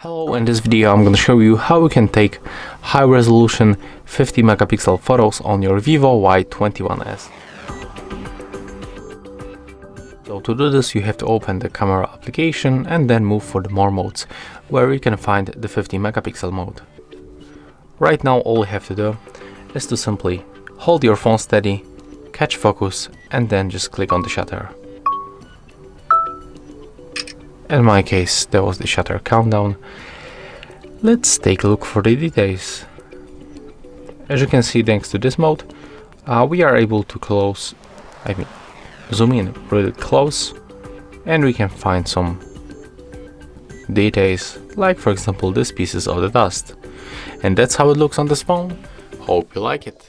Hello, in this video I'm going to show you how you can take high resolution 50 megapixel photos on your Vivo Y21S. So to do this you have to open the camera application and then move for the more modes, where you can find the 50 megapixel mode. Right now all you have to do is to simply hold your phone steady, catch focus and then just click on the shutter. In my case, there was the shutter countdown. Let's take a look for the details. As you can see, thanks to this mode, we are able to zoom in really close, and we can find some details, like for example these pieces of the dust. And that's how it looks on this phone. Hope you like it.